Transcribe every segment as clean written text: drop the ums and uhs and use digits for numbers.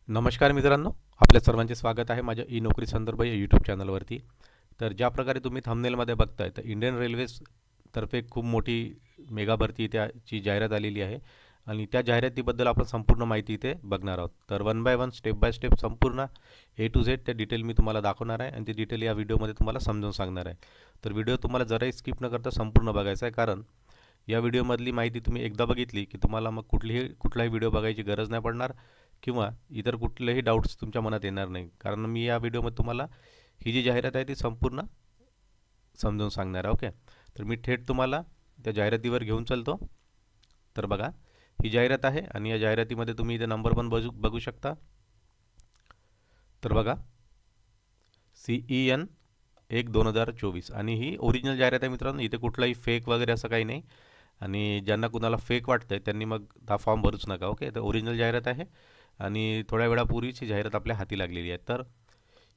नमस्कार मित्रांनो, आपल्या सर्वांचे स्वागत आहे माझ्या ई नोकरी संदर्भ या यूट्यूब चॅनलवरती. तर ज्या प्रकारे तुम्ही थंबनेलमध्ये बघताय, तर इंडियन रेल्वेज तर्फे खूप मोठी मेगा भरती त्याची जाहिरात आलेली आहे आणि त्या जाहिरातीबद्दल आपण संपूर्ण माहिती इथे बघणार आहोत. तर one by one, step by step संपूर्ण ए टू झेड त्या डिटेल मी तुम्हाला दाखवणार आहे आणि ती डिटेल या व्हिडिओमध्ये तुम्हाला समजावून सांगणार आहे. तर व्हिडिओ तुम्हाला जराही स्किप न करता संपूर्ण बघायचा आहे, कारण या व्हिडिओमधली माहिती तुम्ही एकदा बघितली की तुम्हाला मग कुठलाही व्हिडिओ बघायची गरज नाही पडणार किंवा इतर कुठलेही डाऊट्स तुमच्या मनात येणार नाही, कारण मी या व्हिडिओमध्ये तुम्हाला ही जी जाहिरात आहे ती संपूर्ण समजावून सांगणार आहे. ओके, तर मी थेट तुम्हाला त्या जाहिरातीवर घेऊन चालतो. तर बघा, ही जाहिरात आहे आणि या जाहिरातीमध्ये तुम्ही इथे नंबर पण बघू शकता. तर बघा, CEN 1/2024 आणि ही ओरिजिनल जाहिरात आहे मित्रांनो. इथे कुठलाही फेक वगैरे असं काही नाही आणि ज्यांना कुणाला फेक वाटतंय त्यांनी मग हा फॉर्म भरूच नका. ओके, तर ओरिजिनल जाहिरात आहे आणि थोड्या वेळापूर्वीच ही जाहिरात आपल्या हाती लागलेली आहे. तर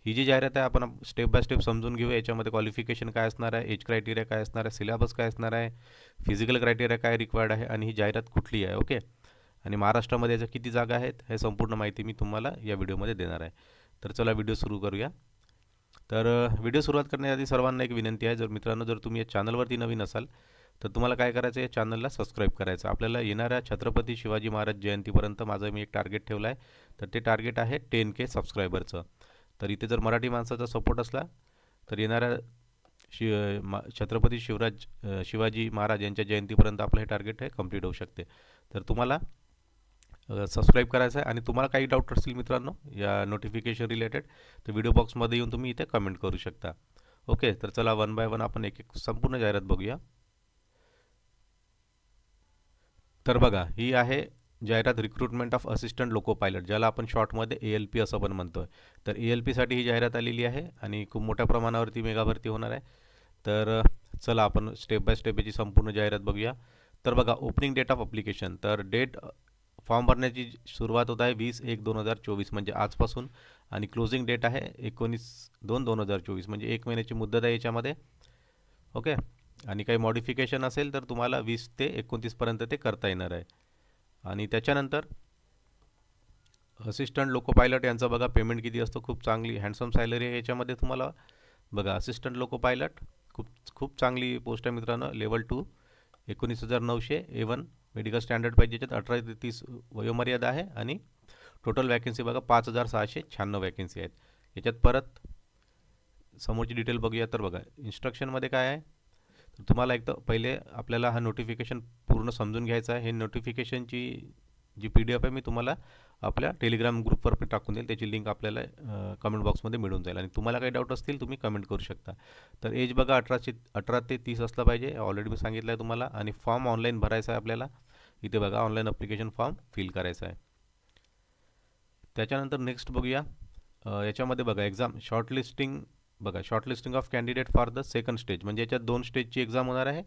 ही जी जाहिरात आहे आपण स्टेप बाय स्टेप समजून घेऊ. याच्यामध्ये क्वालिफिकेशन काय असणार आहे, एज क्रायटेरिया काय असणार आहे, सिलेबस काय असणार आहे, फिजिकल क्रायटेरिया काय रिक्वायर्ड आहे आणि ही जाहिरात कुठली आहे. ओके, आणि महाराष्ट्रामध्ये याच्या किती जागा आहेत हे संपूर्ण माहिती मी तुम्हाला या व्हिडिओमध्ये देणार आहे. तर चला व्हिडिओ सुरू करूया. तर व्हिडिओ सुरुवात करण्याआधी सर्वांना एक विनंती आहे, जर तुम्ही या चॅनलवरती नवीन असाल तर तुम्हाला काय करायचं आहे, या चॅनलला सबस्क्राईब करायचं. आपल्याला येणाऱ्या छत्रपती शिवाजी महाराज जयंतीपर्यंत माझं मी एक टार्गेट ठेवलं आहे. तर ते टार्गेट आहे 10K सबस्क्रायबरचं. तर इथे जर मराठी माणसाचा सपोर्ट असला तर येणाऱ्या छत्रपती शिवाजी महाराज यांच्या जयंतीपर्यंत आपलं हे टार्गेट आहे कंप्लीट होऊ शकते. तर तुम्हाला सबस्क्राईब करायचं आहे आणि तुम्हाला काही डाऊट असतील मित्रांनो या नोटिफिकेशन रिलेटेड, तर व्हिडिओ बॉक्समध्ये येऊन तुम्ही इथे कमेंट करू शकता. ओके, तर चला वन बाय वन आपण एक एक संपूर्ण जाहिरात बघूया. तर बघा, ही आहे जाहिरात recruitment of assistant loco pilot, ज्याला आपण शॉर्टमध्ये ALP असं पण म्हणतो आहे. तर ALPसाठी ही जाहिरात आलेली आहे आणि खूप मोठ्या प्रमाणावरती मेगा भरती होणार आहे. तर चला आपण स्टेप बाय स्टेप याची संपूर्ण जाहिरात बघूया. तर बघा, ओपनिंग डेट ऑफ अप्लिकेशन, तर फॉर्म भरण्याची सुरुवात होत आहे 20/1/2024 म्हणजे आजपासून आणि क्लोजिंग डेट आहे 19/2/2024 म्हणजे 1 महिन्याची मुदत आहे याच्यामध्ये. ओके, आणि काही मॉडिफिकेशन असेल तर तुम्हाला 20 ते 29पर्यंत ते करता येणार आहे. आणि त्याच्यानंतर असिस्टंट लोको पायलट यांचा बघा पेमेंट किती असतो, खूप चांगली हँडसम सॅलरी आहे याच्यामध्ये तुम्हाला. बघा, असिस्टंट लोको पायलट खूप खूप चांगली पोस्ट आहे मित्रांनो. लेवल 2 19,900 A1 मेडिकल स्टँडर्ड पाहिजे. याच्यात 18 ते 30 वयोमर्यादा आहे आणि टोटल वॅकन्सी बघा 5,696 वॅकन्सी आहेत. याच्यात परत समोरची डिटेल बघूया. तर बघा, इन्स्ट्रक्शनमध्ये काय आहे, तर तुम्हाला एक तर पहिले आपल्याला हा नोटिफिकेशन पूर्ण समजून घ्यायचा आहे. हे नोटिफिकेशनची जी PDF आहे मी तुम्हाला आपल्या टेलिग्राम ग्रुपवर टाकून देईल. त्याची लिंक आपल्याला कमेंट बॉक्समध्ये मिळून जाईल आणि तुम्हाला काही डाऊट असतील तुम्ही कमेंट करू शकता. तर एज बघा 18 ते 30 असलं पाहिजे, ऑलरेडी मी सांगितलं आहे तुम्हाला. आणि फॉर्म ऑनलाईन भरायचा आहे आपल्याला. इथे बघा, ऑनलाईन अप्लिकेशन फॉर्म फिल करायचा आहे. त्याच्यानंतर नेक्स्ट बघूया. याच्यामध्ये बघा एक्झाम शॉर्टलिस्टिंग, बघा shortlisting of candidate for the second stage, म्हणजे याच्यात 2 स्टेजची एक्झाम होणार आहे,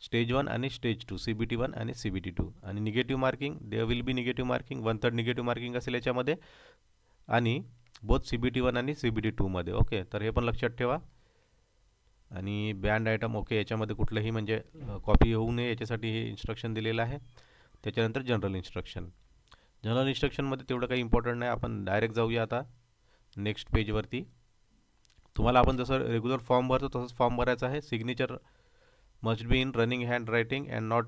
स्टेज 1 आणि स्टेज 2, CBT 1 आणि CBT 2. आणि negative marking, there will be negative marking, 1/3 negative marking असेल याच्यामध्ये आणि बोथ CBT 1 आणि CBT 2 मध्ये. ओके, तर हे पण लक्षात ठेवा. आणि बँड आयटम, ओके, याच्यामध्ये कुठलंही म्हणजे कॉपी होऊ नये याच्यासाठी हे इन्स्ट्रक्शन दिलेलं आहे. त्याच्यानंतर जनरल इन्स्ट्रक्शनमध्ये तेवढं काही इम्पॉर्टंट नाही, आपण डायरेक्ट जाऊया आता नेक्स्ट पेजवरती. तुम्हाला आपण जसं रेग्युलर फॉर्म भरतो तसंच फॉर्म भरायचा आहे. Signature must be in running hand writing and not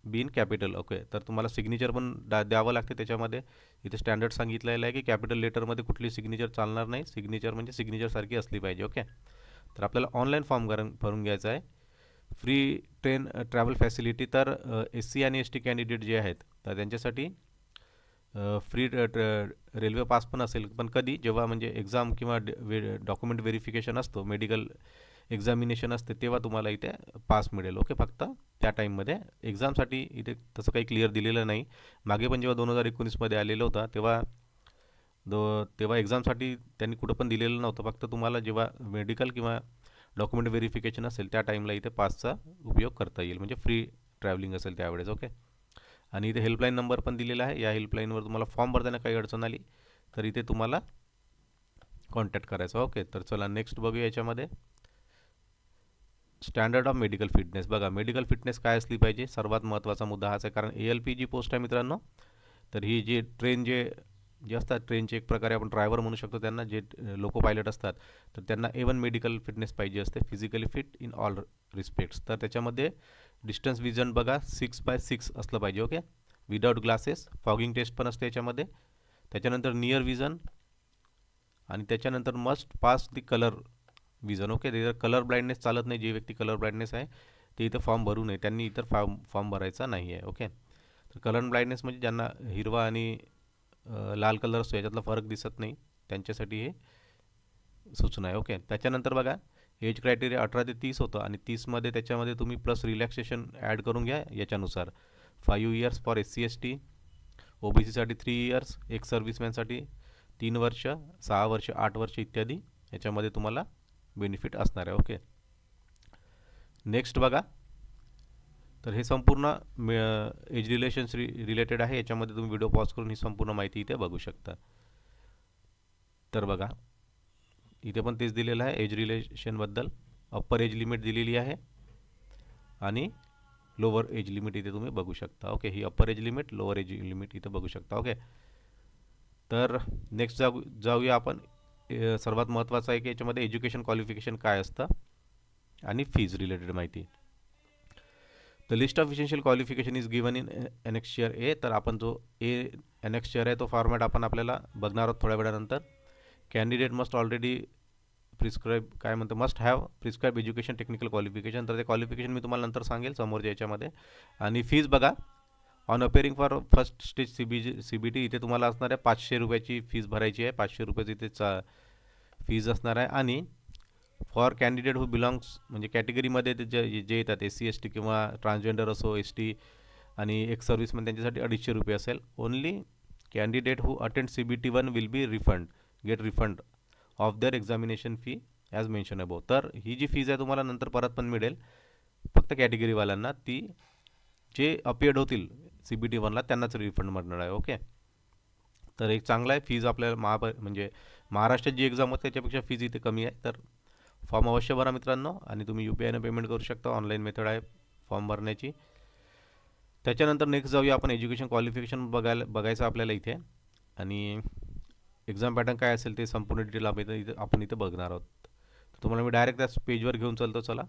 be in capital. Okay, तर तुम्हाला सिग्नेचर पण द्यावं लागते त्याच्यामध्ये. इथे स्टँडर्ड सांगितलेलं आहे की कॅपिटल लेटरमध्ये कुठली सिग्नेचर चालणार नाही, सिग्नेचर म्हणजे सिग्नेचरसारखी असली पाहिजे. ओके, तर आपल्याला ऑनलाईन फॉर्म भरून घ्यायचा आहे. फ्री ट्रेन ट्रॅव्हल फॅसिलिटी, तर SC आणि ST कॅन्डिडेट जे आहेत तर त्यांच्यासाठी फ्री रेल्वे पास पण असेल, पण कधी जेव्हा म्हणजे एक्झाम किंवा डॉक्युमेंट व्हेरिफिकेशन असतो, मेडिकल एक्झामिनेशन असते, तेव्हा तुम्हाला इथे पास मिळेल. ओके, फक्त त्या टाईममध्ये. एक्झामसाठी इथे तसं काही क्लिअर दिलेलं नाही. मागे पण जेव्हा 2019मध्ये आलेलं होतं तेव्हा एक्झामसाठी त्यांनी कुठं पण दिलेलं नव्हतं. फक्त तुम्हाला जेव्हा मेडिकल किंवा डॉक्युमेंट व्हेरिफिकेशन असेल त्या टाईमला इथे पासचा उपयोग करता येईल, म्हणजे फ्री ट्रॅव्हलिंग असेल त्यावेळेस. ओके, आणि इथे हेल्पलाईन नंबर पण दिलेला आहे. या हेल्पलाईनवर तुम्हाला फॉर्म भरताना काही अडचण आली तर इथे तुम्हाला कॉन्टॅक्ट करायचा. ओके, तर चला नेक्स्ट बघूया. याच्यामध्ये स्टँडर्ड ऑफ मेडिकल फिटनेस, बघा मेडिकल फिटनेस काय असली पाहिजे, सर्वात महत्त्वाचा मुद्दा हाच आहे. कारण ALP जी पोस्ट आहे मित्रांनो, तर ही जी ट्रेन जे जे असतात ट्रेनचे एक प्रकारे आपण ड्रायव्हर म्हणू शकतो त्यांना, जे लोको पायलट असतात, तर त्यांना A1 मेडिकल फिटनेस पाहिजे असते, physically fit in all respects. तर त्याच्यामध्ये डिस्टन्स विजन बघा 6x6 असलं पाहिजे. Okay, without glasses. Fogging test पण असते याच्यामध्ये. त्याच्यानंतर नियर विजन आणि त्याच्यानंतर must pass the colour vision. Okay, जर कलर ब्लाइंडनेस चालत नाही, जे व्यक्ती कलर ब्लाइंडनेस आहे ते इथं फॉर्म भरू नये, त्यांनी इतर फॉर्म भरायचा नाही आहे. ओके, तर कलर ब्लाइंडनेस म्हणजे ज्यांना हिरवा आणि लाल कलर असतो याच्यातला फरक दिसत नाही, त्यांच्यासाठी हे सूचना आहे. ओके, त्याच्यानंतर बघा एज क्रायटेरिया 18 ते 30 होतं आणि 30मध्ये त्याच्यामध्ये तुम्ही प्लस रिलॅक्सेशन ॲड करून घ्या याच्यानुसार. 5 इयर्स फॉर SC/ST, OBCसाठी 3 इयर्स, एक सर्व्हिसमॅनसाठी 3 वर्ष, 6 वर्ष, 8 वर्ष इत्यादी याच्यामध्ये तुम्हाला बेनिफिट असणार आहे. ओके, नेक्स्ट बघा, तर हे संपूर्ण एज रिलेशन्स रिलेटेड आहे. याच्यामध्ये तुम्ही व्हिडिओ पॉज करून ही संपूर्ण माहिती इथे बघू शकता. तर बघा इथे पण तेच दिलेलं आहे एज रिलेशनबद्दल. अप्पर एज लिमिट दिलेली आहे आणि लोअर एज लिमिट इथे तुम्ही बघू शकता. ओके, ही upper age limit, lower age limit इथे बघू शकता. ओके, तर नेक्स्ट जाऊया आपण. सर्वात महत्त्वाचं आहे की याच्यामध्ये एज्युकेशन क्वालिफिकेशन काय असतं आणि फीज रिलेटेड माहिती. The list of essential qualification is given in annexure A. तर आपण जो एनेक्शियर आहे तो फॉर्मॅट आपण आपल्याला बघणार आहोत थोड्या वेळानंतर. कॅन्डिडेट मस्ट ऑलरेडी प्रिस्क्राईब काय म्हणतं, must have prescribe education technical qualification. तर ते क्वालिफिकेशन मी तुम्हाला नंतर सांगेल समोरच्या याच्यामध्ये. आणि फीज बघा, on अपेअरिंग for first stage CBT इथे तुम्हाला असणार आहे 500 रुपयाची फीज भरायची आहे. 500 रुपयाची इथे फीज असणार आहे. आणि फॉर कॅन्डिडेट हू बिलॉंग्स म्हणजे कॅटेगरीमध्ये ते जे येतात SC/ST किंवा ट्रान्सजेंडर असो, ST आणि एक सर्व्हिसमॅन, त्यांच्यासाठी 250 रुपये असेल. Only candidate who attend CBT1 will be get refund of their examination fee as mention above. तर ही जी फीज आहे तुम्हाला नंतर परत पण मिळेल, फक्त कॅटेगरीवाल्यांना ती जे अपियर्ड होतील CBT1ला त्यांनाच रिफंड मिळणार आहे. ओके, तर एक चांगला आहे. फीज आपल्याला म्हणजे महाराष्ट्रात जी एक्झाम होते त्याच्यापेक्षा फीज इथे कमी आहे. तर फॉर्म अवश्य भरा मित्रांनो, आणि तुम्ही UPIनं पेमेंट करू शकता. ऑनलाईन मेथड आहे फॉर्म भरण्याची. त्याच्यानंतर नेक्स्ट जाऊया आपण. एज्युकेशन क्वालिफिकेशन बघायचं आपल्याला इथे, आणि एक्झाम पॅटर्न काय असेल ते संपूर्ण डिटेल आपण इथे बघणार आहोत. तर तुम्हाला मी डायरेक्ट त्या पेजवर घेऊन चालतो. चला,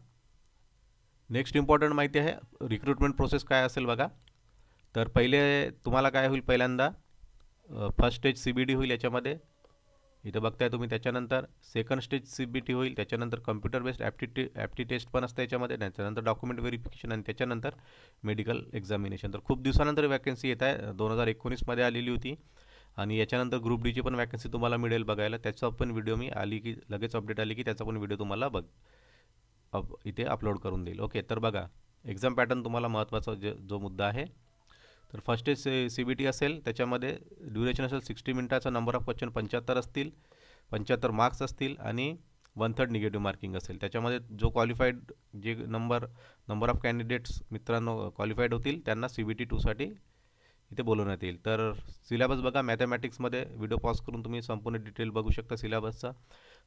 नेक्स्ट इम्पॉर्टंट माहिती आहे रिक्रुटमेंट प्रोसेस काय असेल बघा. तर पहिले तुम्हाला काय होईल, पहिल्यांदा फर्स्ट स्टेज CBT होईल याच्यामध्ये, इथं बघताय तुम्ही. त्याच्यानंतर सेकंड स्टेज CBT होईल. त्याच्यानंतर कम्प्युटर बेस्ड ॲप्टी टेस्ट पण असतं याच्यामध्ये. त्याच्यानंतर डॉक्युमेंट व्हेरिफिकेशन आणि त्याच्यानंतर मेडिकल एक्झामिनेशन. तर खूप दिवसानंतर वॅकन्सी येत आहे, 2019मध्ये आलेली होती. आणि याच्यानंतर ग्रुप Dची पण वॅकन्सी तुम्हाला मिळेल बघायला. त्याचा पण व्हिडिओ मी आली की लगेच अपडेट आली की त्याचा पण व्हिडिओ तुम्हाला इथे अपलोड करून देईल. ओके, तर बघा एक्झाम पॅटर्न तुम्हाला महत्त्वाचा जो मुद्दा आहे. तर फर्स्ट स्टेज CBT असेल, त्याच्यामध्ये ड्युरेशन असेल 60 मिनिटाचा. नंबर ऑफ क्वेश्चन 75 असतील, 75 मार्क्स असतील आणि 1/3 निगेटिव्ह मार्किंग असेल. त्याच्यामध्ये जो क्वालिफाईड जे नंबर ऑफ कॅन्डिडेट्स मित्रांनो क्वालिफाईड होतील त्यांना CBT2साठी इथे बोलवण्यात येईल. तर सिलेबस बघा, मॅथमॅटिक्समध्ये व्हिडिओ पॉज करून तुम्ही संपूर्ण डिटेल बघू शकता सिलेबसचा.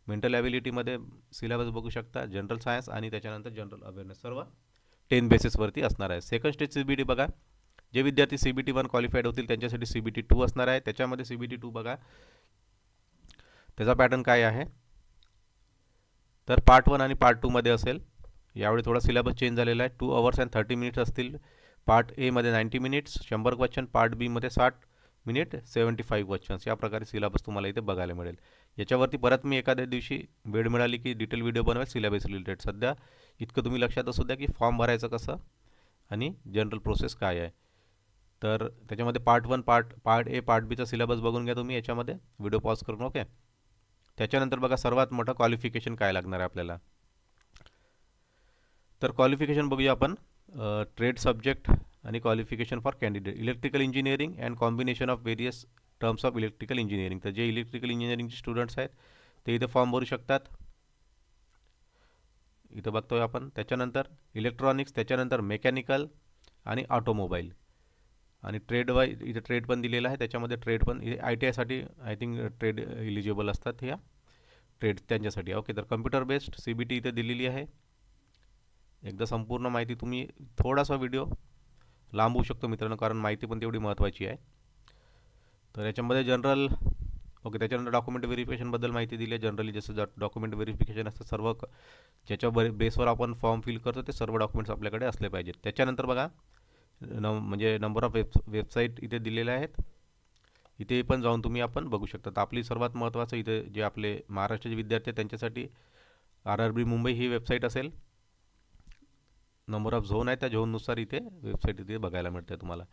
मेंटल ॲबिलिटीमध्ये सिलेबस बघू शकता. जनरल सायन्स आणि त्याच्यानंतर जनरल अवेअरनेस सर्व 10 बेसिसवरती असणार आहे. सेकंड स्टेज CBT बघा, जे विद्यार्थी CBT1 क्वालिफाईड होतील त्यांच्यासाठी CBT2 असणार आहे. त्याच्यामध्ये CBT2 बघा त्याचा पॅटर्न काय आहे, तर पार्ट 1 आणि पार्ट 2मध्ये असेल. यावेळी थोडा सिलेबस चेंज झालेला आहे. 2 hours and 30 minutes असतील. पार्ट Aमध्ये 90 minutes, 100 क्वेश्चन. पार्ट Bमध्ये 60 मिनिट, 75 क्वेश्चन्स. या प्रकारे सिलेबस तुम्हाला इथे बघायला मिळेल. याच्यावरती परत मी एखाद्या दिवशी वेळ मिळाली की डिटेल व्हिडिओ बनवेल सिलेबस रिलेटेड. सध्या इतकं तुम्ही लक्षात असू द्या की फॉर्म भरायचं कसं आणि जनरल प्रोसेस काय आहे. तर त्याच्यामध्ये पार्ट 1, पार्ट A, पार्ट Bचा सिलेबस बघून घ्या तुम्ही याच्यामध्ये व्हिडिओ पॉज करून. ओके, त्याच्यानंतर बघा सर्वात मोठं क्वालिफिकेशन काय लागणार आहे आपल्याला. तर क्वालिफिकेशन बघूया आपण. ट्रेड सब्जेक्ट आणि qualification for candidate. Electrical engineering and combination of various terms of electrical engineering. तर जे इलेक्ट्रिकल इंजिनिअरिंगचे स्टुडंट्स आहेत ते इथे फॉर्म भरू शकतात. इथं बघतोय आपण. त्याच्यानंतर इलेक्ट्रॉनिक्स, त्याच्यानंतर मेकॅनिकल आणि ऑटोमोबाईल. आणि ट्रेड वाईज इथे ट्रेड पण दिलेला आहे. त्याच्यामध्ये ट्रेड पण ITIसाठी आय थिंक ट्रेड इलिजिबल असतात ह्या ट्रेड त्यांच्यासाठी. ओके, तर कम्प्युटर बेस्ड CBT इथे दिलेली आहे. एकदा संपूर्ण माहिती तुम्ही, थोडासा व्हिडिओ लांब होऊ शकतो मित्रांनो कारण माहिती पण तेवढी महत्त्वाची आहे. तर याच्यामध्ये जनरल ओके, त्याच्यानंतर डॉक्युमेंट व्हेरिफिकेशनबद्दल माहिती दिली आहे. जनरली जसं डॉक्युमेंट व्हेरिफिकेशन असतं सर्व ज्याच्या बेसवर आपण फॉर्म फिल करतो ते सर्व डॉक्युमेंट्स आपल्याकडे असले पाहिजेत. त्याच्यानंतर बघा म्हणजे नंबर ऑफ वेबसाईट इथे दिलेले आहेत. इथे पण जाऊन तुम्ही आपण बघू शकता. तर आपली सर्वात महत्त्वाचं इथे जे आपले महाराष्ट्राचे विद्यार्थी आहेत त्यांच्यासाठी RRB मुंबई ही वेबसाईट असेल. नंबर ऑफ झोन आहे, त्या झोननुसार इथे वेबसाईट इथे बघायला मिळते तुम्हाला.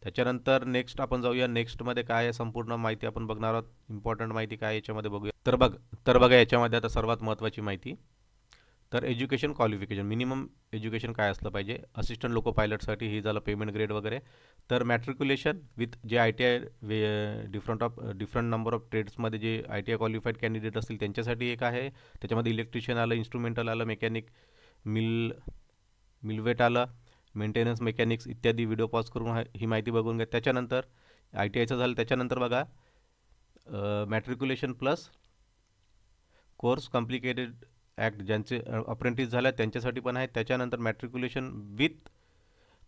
त्याच्यानंतर नेक्स्ट आपण जाऊया. नेक्स्टमध्ये काय आहे संपूर्ण माहिती आपण बघणार आहोत. इम्पॉर्टंट माहिती काय याच्यामध्ये बघूया. तर बघा याच्यामध्ये आता सर्वात महत्त्वाची माहिती. तर एज्युकेशन क्वालिफिकेशन मिनिमम एज्युकेशन काय असलं पाहिजे. असिस्टंट लोको पायलटसाठी हे झालं पेमेंट ग्रेड वगैरे. तर matriculation with J ITI different number of ट्रेड्समध्ये जे ITI क्वालिफाईड कॅन्डिडेट असतील त्यांच्यासाठी एक आहे. त्याच्यामध्ये इलेक्ट्रिशियन आलं, इन्स्ट्रुमेंटल आलं, मेकॅनिक, मिलवेट आलं, मेंटेनन्स मेकॅनिक्स इत्यादी. व्हिडिओ पॉज करून ही माहिती बघून घ्या. त्याच्यानंतर ITIचं झालं. त्याच्यानंतर बघा matriculation plus course complicated act ज्यांचे अप्रेंटिस झाल्या त्यांच्यासाठी पण आहे. त्याच्यानंतर matriculation with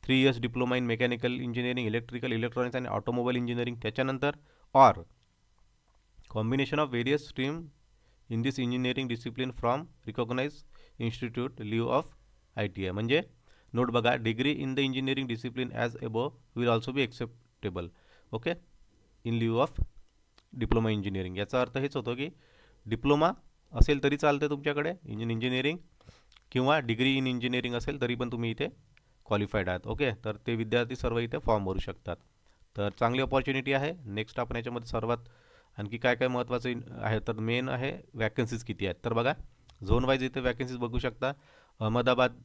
3 years diploma in mechanical engineering, electrical, electronics आणि ऑटोमोबाईल इंजिनिअरिंग. त्याच्यानंतर or combination of various stream in this engineering discipline from recognise institute lieu of ITI. म्हणजे note बघा, degree in the engineering discipline as above will also be acceptable. Okay, in lieu of diploma engineering. याचा अर्थ हेच होतो की diploma असेल तरी चालते तुमच्याकडे इंजिनिअरिंग, किंवा डिग्री इन इंजिनिअरिंग असेल तरी पण तुम्ही इथे क्वालिफाईड आहात. ओके, तर ते विद्यार्थी सर्व इथे फॉर्म भरू शकतात. तर चांगली अपॉर्च्युनिटी आहे. नेक्स्ट आपण याच्यामध्ये सर्वात आणखी काय काय महत्त्वाचं आहे तर मेन आहे वॅकन्सीज किती आहेत. तर बघा झोन वाईज इथे वॅकन्सीज बघू शकता. अहमदाबाद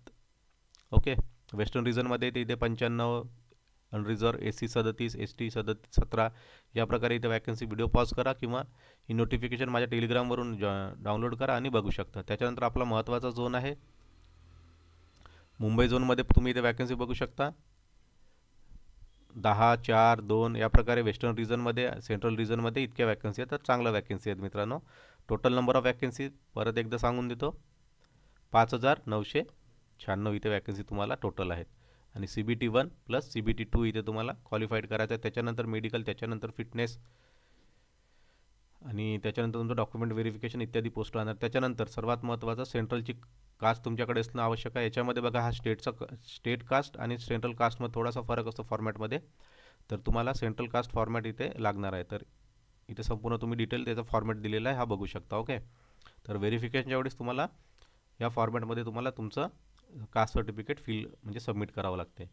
ओके वेस्टर्न रिजनमध्ये इथे 95, अनरिझर्व SC 37, ST 17. या प्रकारे इथे वॅकन्सी. व्हिडिओ पॉज करा किंवा ही नोटिफिकेशन माझ्या टेलिग्रामवरून डाउनलोड करा आणि बघू शकता. त्याच्यानंतर आपला महत्त्वाचा झोन आहे मुंबई झोनमध्ये. तुम्ही इथे वॅकन्सी बघू शकता 10, 4, 2 या प्रकारे. वेस्टर्न रिजनमध्ये, सेंट्रल रिजनमध्ये इतक्या वॅकन्सी आहेत. तर चांगल्या वॅकन्सी आहेत मित्रांनो. टोटल नंबर ऑफ वॅकन्सी परत एकदा सांगून देतो, 5996 इथे वॅकन्सी तुम्हाला टोटल आहेत. आणि CBT 1 प्लस CBT 2 इथे तुम्हाला क्वालिफाईड करायचं आहे. त्याच्यानंतर मेडिकल, त्याच्यानंतर फिटनेस आणि त्याच्यानंतर तुमचं डॉक्युमेंट व्हेरिफिकेशन इत्यादी पोस्ट राहणार. त्याच्यानंतर सर्वात महत्त्वाचं सेंट्रलची कास्ट तुमच्याकडे असणं आवश्यक आहे. याच्यामध्ये बघा हा स्टेट कास्ट आणि सेंट्रल कास्टमध्ये थोडासा फरक असतो फॉर्मॅटमध्ये. तर तुम्हाला सेंट्रल कास्ट फॉर्मॅट इथे लागणार आहे. तर इथे संपूर्ण तुम्ही डिटेल त्याचा फॉर्मॅट दिलेला आहे, हा बघू शकता. ओके, तर व्हेरिफिकेशनच्या वेळेस तुम्हाला या फॉर्मॅटमध्ये तुम्हाला तुमचं कास्ट सर्टिफिकेट म्हणजे सबमिट करावं लागते.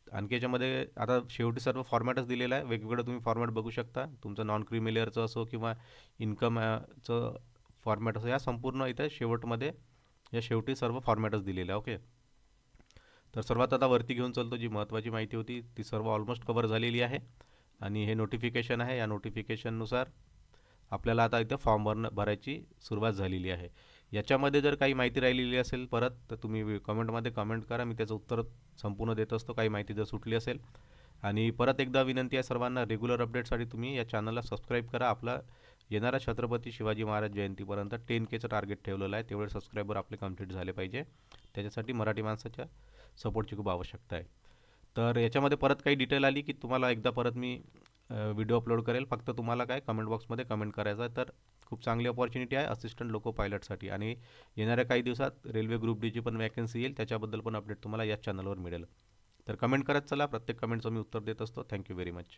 आणखी याच्यामध्ये आता शेवटी सर्व फॉर्मॅटच दिलेला आहे. वेगवेगळं तुम्ही फॉर्मॅट बघू शकता. तुमचं नॉन क्रिमिलेअरचं असो किंवा इन्कमचं फॉर्मॅट असो, या संपूर्ण इथे शेवटी सर्व फॉर्मॅटच दिलेलं आहे. ओके, तर सर्वात आता वरती घेऊन चालतो. जी महत्त्वाची माहिती होती ती सर्व ऑलमोस्ट कवर झालेली आहे. आणि हे नोटिफिकेशन आहे. या नोटिफिकेशननुसार आपल्याला आता इथे फॉर्म भरायची सुरुवात झालेली आहे. याच्यामध्ये जर काही माहिती राहिलेली असेल परत तर तुम्ही कमेंटमध्ये कमेंट करा, मी त्याचं उत्तर संपूर्ण देत असतो काही माहिती जर सुटली असेल. आणि परत एकदा विनंती आहे सर्वांना, रेग्युलर अपडेटसाठी तुम्ही या चॅनलला सबस्क्राईब करा. आपला येणाऱ्या छत्रपती शिवाजी महाराज जयंतीपर्यंत 10Kचं टार्गेट ठेवलेलं आहे. तेवढे सबस्क्रायबर आपले कंप्लीट झाले पाहिजे. त्याच्यासाठी मराठी माणसाच्या सपोर्टची खूप आवश्यकता आहे. तर याच्यामध्ये परत काही डिटेल आली की तुम्हाला एकदा परत मी व्हिडिओ अपलोड करेल. फक्त तुम्हाला काय कमेंट बॉक्समध्ये कमेंट करायचं आहे. तर खूप चांगली अपॉर्च्युनिटी आहे असिस्टंट लोको पायलटसाठी. आणि येणाऱ्या काही दिवसात रेल्वे ग्रुप डीची पण वॅकन्सी येईल, त्याच्याबद्दल पण अपडेट तुम्हाला याच चॅनलवर मिळेल. तर कमेंट करत चला. प्रत्येक कमेंटचं मी उत्तर देत असतो. Thank you very much.